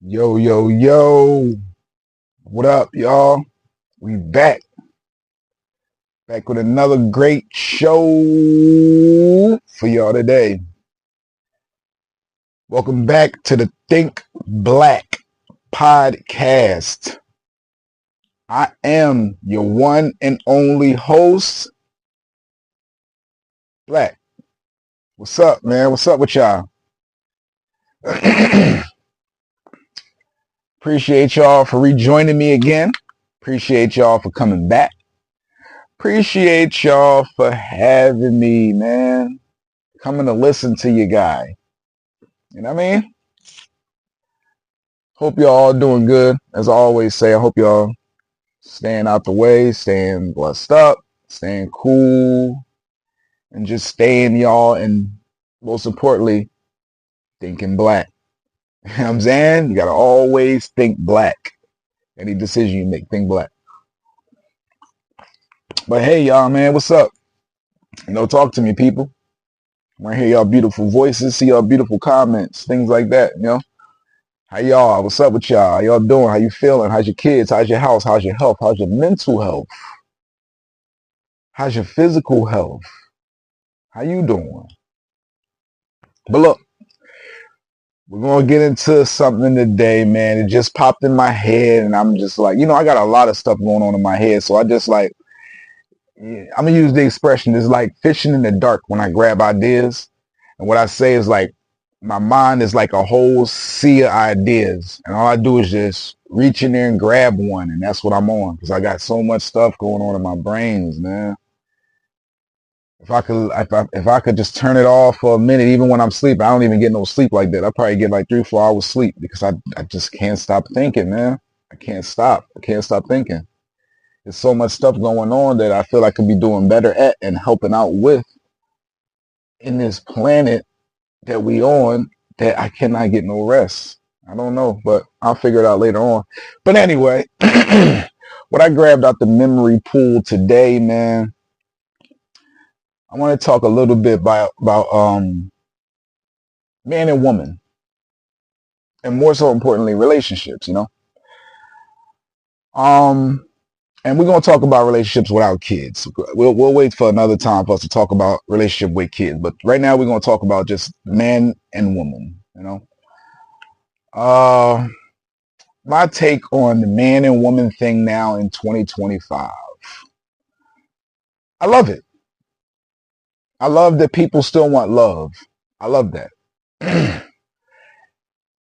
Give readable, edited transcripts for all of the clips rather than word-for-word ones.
Yo, yo, yo. What up, y'all? We back with another great show for y'all today. Welcome back to the Think Black podcast. I am your one and only host, Black. What's up, man? What's up with y'all? Appreciate y'all for rejoining me again. Appreciate y'all for coming back. Appreciate y'all for having me, man. Coming to listen to you guy. You know what I mean? Hope y'all all doing good. As I always say, I hope y'all staying out the way, staying blessed up, staying cool, and just staying y'all, and most importantly, thinking black. You know what I'm saying? You gotta always think black. Any decision you make, think black. But hey, y'all, man, what's up? Talk to me, people. I want to hear y'all beautiful voices, see y'all beautiful comments, things like that. How y'all? What's up with y'all? How y'all doing? How you feeling? How's your kids? How's your house? How's your health? How's your mental health? How's your physical health? How you doing? But look, we're going to get into something today, man. It just popped in my head, and I'm just like, I got a lot of stuff going on in my head. So I just like, I'm going to use the expression, it's like fishing in the dark when I grab ideas. And what I say is like, my mind is like a whole sea of ideas. And all I do is just reach in there and grab one. And that's what I'm on, because I got so much stuff going on in my brains, man. If I could just turn it off for a minute, even when I'm sleeping, I don't even get no sleep like that. I probably get like 3 or 4 hours sleep because I just can't stop thinking, man. I can't stop. I can't stop thinking. There's so much stuff going on that I feel I could be doing better at and helping out with in this planet that we on, that I cannot get no rest. I don't know, but I'll figure it out later on. But anyway, what I grabbed out the memory pool today, man, I want to talk a little bit about man and woman, and more so importantly, relationships. Um, and we're gonna talk about relationships without kids. We'll wait for another time for us to talk about relationship with kids. But right now, we're gonna talk about just man and woman. Uh, my take on the man and woman thing now in 2025. I love it. I love that people still want love. I love that.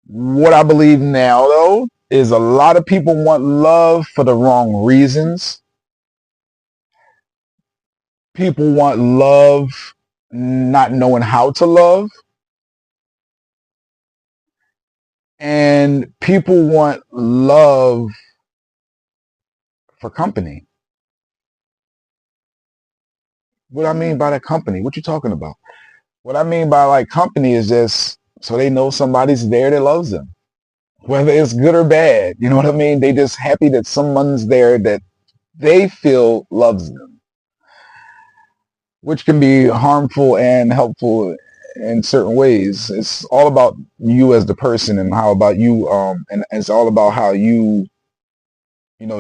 What I believe now, though, is a lot of people want love for the wrong reasons. People want love not knowing how to love. And people want love for company. What I mean by that company? What you talking about? What I mean by like company is just so they know somebody's there that loves them. Whether it's good or bad. You know what I mean? They just happy that someone's there that they feel loves them, which can be harmful and helpful in certain ways. It's all about you as the person, and how about you, and it's all about how you,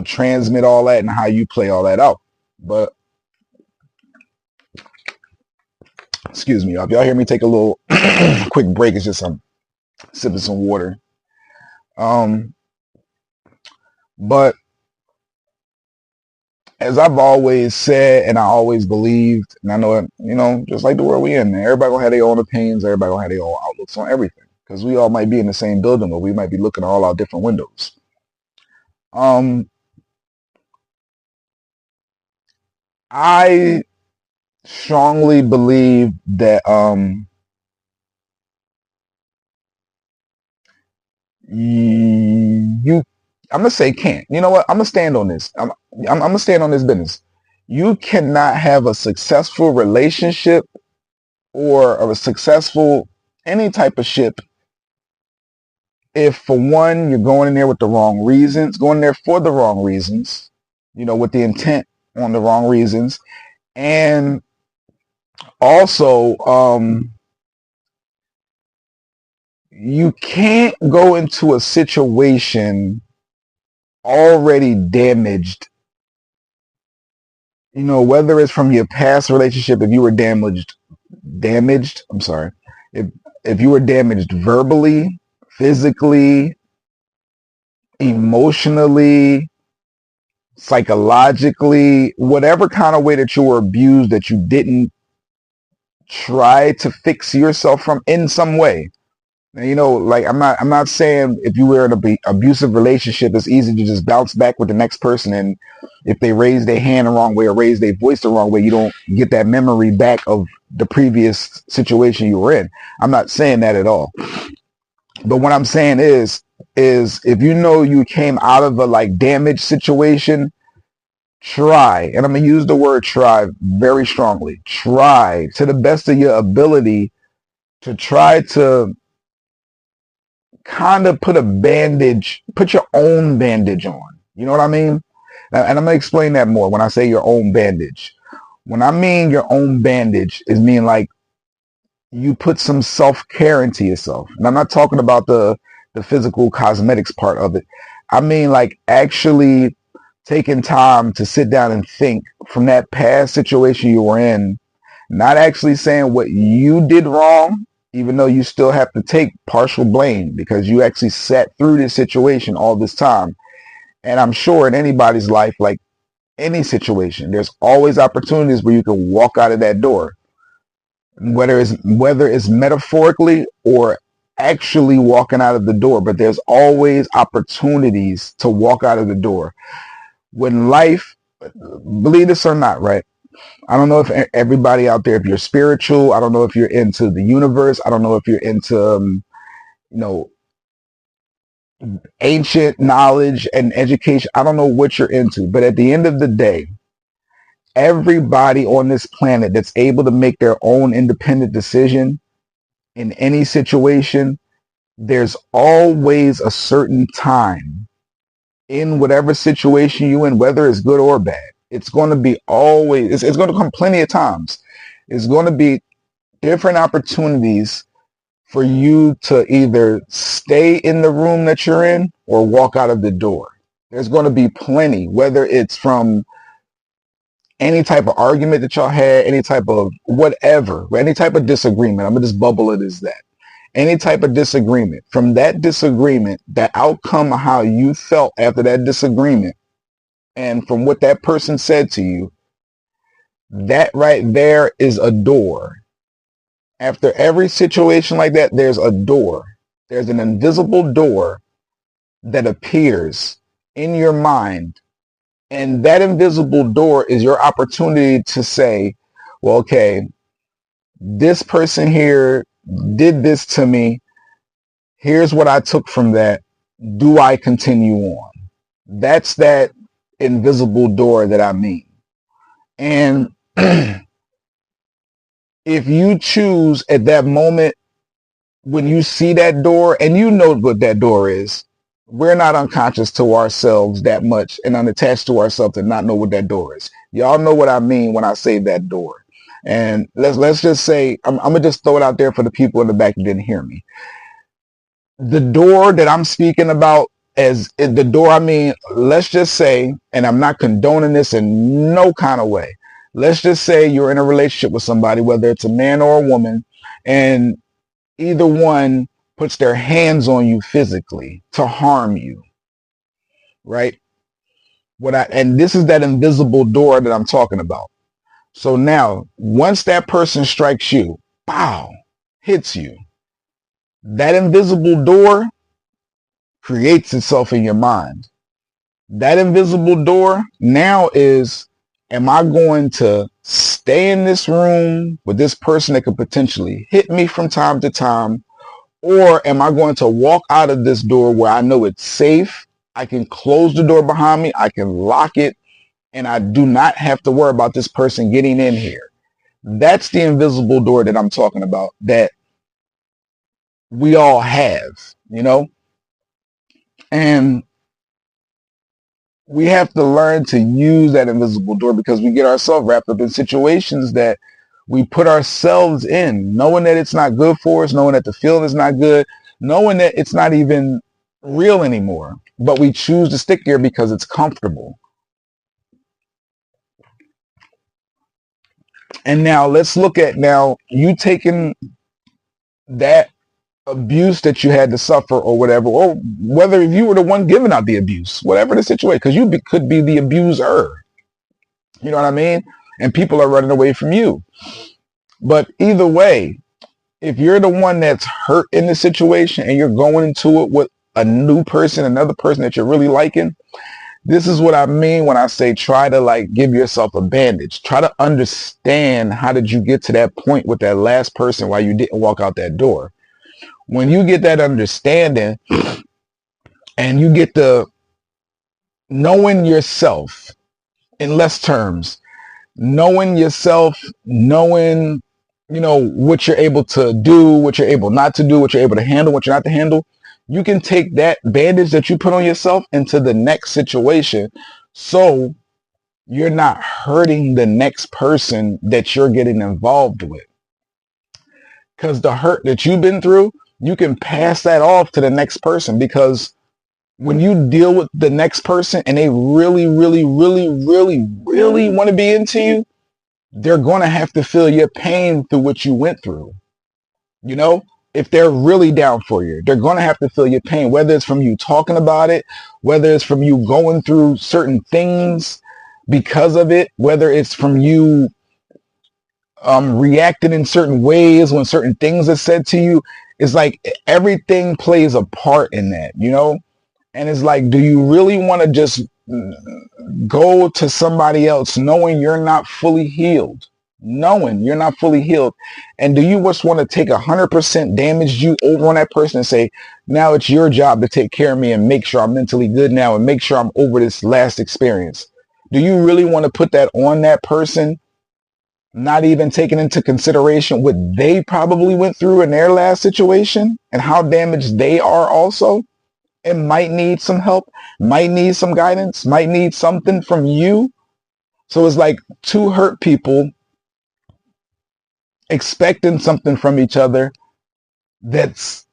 transmit all that and how you play all that out. But excuse me, if y'all hear me take a little quick break, it's just I'm sipping some water. Um, but as I've always said, and I always believed, and I know that, just like the world we in, man, everybody gonna have their own opinions, everybody gonna have their own outlooks on everything. Because we all might be in the same building, but we might be looking at all our different windows. Um, I strongly believe that you, I'm gonna say can't. You know what? I'm gonna stand on this. I'm gonna stand on this business. You cannot have a successful relationship or a successful any type of ship if, for one, you're going in there with the wrong reasons, going there for the wrong reasons, with the intent on the wrong reasons, and also you can't go into a situation already damaged, whether it's from your past relationship. If you were damaged, I'm sorry, if you were damaged verbally, physically, emotionally, psychologically, whatever kind of way that you were abused, that you didn't try to fix yourself from in some way. Like I'm not saying if you were in an abusive relationship, it's easy to just bounce back with the next person, and if they raise their hand the wrong way or raise their voice the wrong way, you don't get that memory back of the previous situation you were in. I'm not saying that at all. But what I'm saying is if you came out of a like damaged situation, try, and I'm gonna use the word try very strongly. Try to the best of your ability to try to kind of put your own bandage on. You know what I mean? And I'm gonna explain that more when I say your own bandage. When I mean your own bandage, is mean like you put some self-care into yourself. And I'm not talking about the physical cosmetics part of it. I mean like actually taking time to sit down and think from that past situation you were in, not actually saying what you did wrong, even though you still have to take partial blame because you actually sat through this situation all this time. And I'm sure in anybody's life, like any situation, there's always opportunities where you can walk out of that door, whether it's metaphorically or actually walking out of the door. But there's always opportunities to walk out of the door. When life, believe this or not, right? I don't know if everybody out there, if you're spiritual, I don't know if you're into the universe, I don't know if you're into, ancient knowledge and education. I don't know what you're into, but at the end of the day, everybody on this planet that's able to make their own independent decision in any situation, there's always a certain time in whatever situation you're in, whether it's good or bad. It's going to be always, it's going to come plenty of times. It's going to be different opportunities for you to either stay in the room that you're in or walk out of the door. There's going to be plenty, whether it's from any type of argument that y'all had, any type of whatever, any type of disagreement. I'm going to just bubble it as that. Any type of disagreement. From that disagreement, that outcome of how you felt after that disagreement, and from what that person said to you, that right there is a door. After every situation like that, there's a door. There's an invisible door that appears in your mind. And that invisible door is your opportunity to say, well, okay, this person here did this to me. Here's what I took from that. Do I continue on? That's that invisible door that I mean. And if you choose at that moment, when you see that door and you know what that door is, we're not unconscious to ourselves that much and unattached to ourselves to not know what that door is. Y'all know what I mean when I say that door. And let's just say, I'm going to just throw it out there for the people in the back that didn't hear me. The door that I'm speaking about, as the door, I mean, let's just say, and I'm not condoning this in no kind of way. Let's just say you're in a relationship with somebody, whether it's a man or a woman, and either one puts their hands on you physically to harm you, right? And this is that invisible door that I'm talking about. So now, once that person strikes you, pow, hits you, that invisible door creates itself in your mind. That invisible door now is, am I going to stay in this room with this person that could potentially hit me from time to time? Or am I going to walk out of this door where I know it's safe? I can close the door behind me. I can lock it. And I do not have to worry about this person getting in here. That's the invisible door that I'm talking about, that we all have, And we have to learn to use that invisible door, because we get ourselves wrapped up in situations that we put ourselves in, knowing that it's not good for us, knowing that the feeling is not good. knowing that it's not even real anymore, but we choose to stick there because it's comfortable. And now let's look at now you taking that abuse that you had to suffer or whatever, or whether if you were the one giving out the abuse, whatever the situation, because could be the abuser. You know what I mean? And people are running away from you. But either way, if you're the one that's hurt in the situation and you're going into it with a new person, another person that you're really liking, this is what I mean when I say try to like give yourself a bandage. Try to understand how did you get to that point with that last person while you didn't walk out that door. When you get that understanding and you get the knowing yourself in less terms, knowing yourself, knowing, what you're able to do, what you're able not to do, what you're able to handle, what you're not to handle, you can take that bandage that you put on yourself into the next situation. So you're not hurting the next person that you're getting involved with. Because the hurt that you've been through, you can pass that off to the next person, because when you deal with the next person and they really, really, really, really, really want to be into you, they're going to have to feel your pain through what you went through. If they're really down for you, they're going to have to feel your pain, whether it's from you talking about it, whether it's from you going through certain things because of it, whether it's from you reacting in certain ways when certain things are said to you. It's like everything plays a part in that, and it's like, do you really want to just go to somebody else knowing you're not fully healed? And do you just want to take 100% damage you over on that person and say, now it's your job to take care of me and make sure I'm mentally good now and make sure I'm over this last experience? Do you really want to put that on that person, not even taking into consideration what they probably went through in their last situation and how damaged they are also, and might need some help, might need some guidance, might need something from you? So it's like two hurt people expecting something from each other that's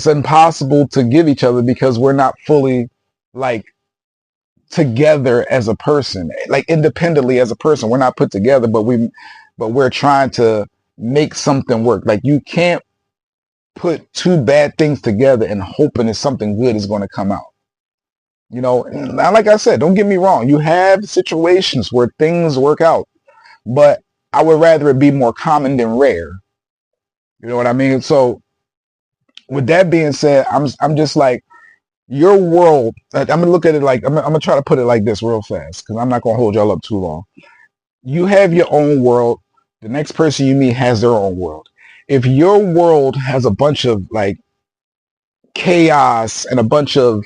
impossible to give each other, because we're not fully like together as a person, like independently as a person. We're not put together, but we're trying to make something work. Like, you can't put two bad things together and hoping that something good is going to come out. And like I said, don't get me wrong, you have situations where things work out, but I would rather it be more common than rare. You know what I mean? So with that being said, I'm just like, your world, I'm going to look at it like, I'm going to try to put it like this real fast, because I'm not going to hold y'all up too long. You have your own world. The next person you meet has their own world. If your world has a bunch of like chaos and a bunch of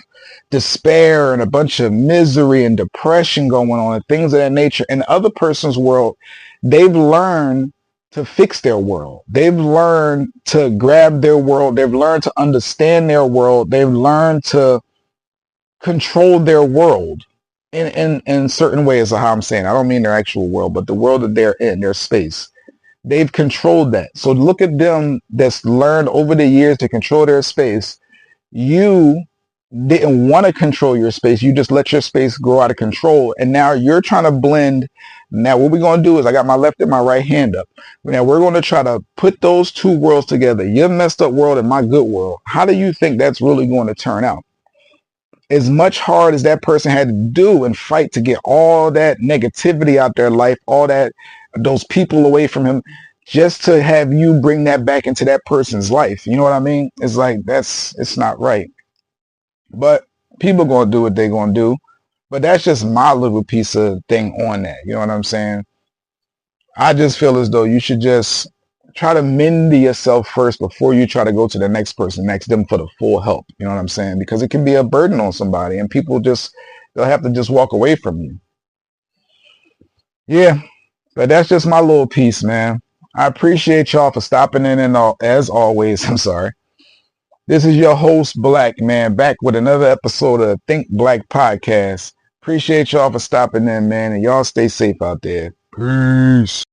despair and a bunch of misery and depression going on and things of that nature, in the other person's world, they've learned to fix their world. They've learned to grab their world. They've learned to understand their world. They've learned to control their world in certain ways of how I'm saying. I don't mean their actual world, but the world that they're in, their space. They've controlled that. So look at them that's learned over the years to control their space. You didn't want to control your space. You just let your space grow out of control. And now you're trying to blend. Now what we're going to do is, I got my left and my right hand up. Now we're going to try to put those two worlds together. Your messed up world and my good world. How do you think that's really going to turn out? As much hard as that person had to do and fight to get all that negativity out their life, all that, those people away from him, just to have you bring that back into that person's life. You know what I mean? It's like, it's not right. But people going to do what they're going to do. But that's just my little piece of thing on that. You know what I'm saying? I just feel as though you should just try to mend yourself first before you try to go to the next person, ask them for the full help. You know what I'm saying? Because it can be a burden on somebody, and people they'll have to just walk away from you. Yeah, but that's just my little piece, man. I appreciate y'all for stopping in, and as always, I'm sorry. This is your host, Black Man, back with another episode of Think Black Podcast. Appreciate y'all for stopping in, man, and y'all stay safe out there. Peace.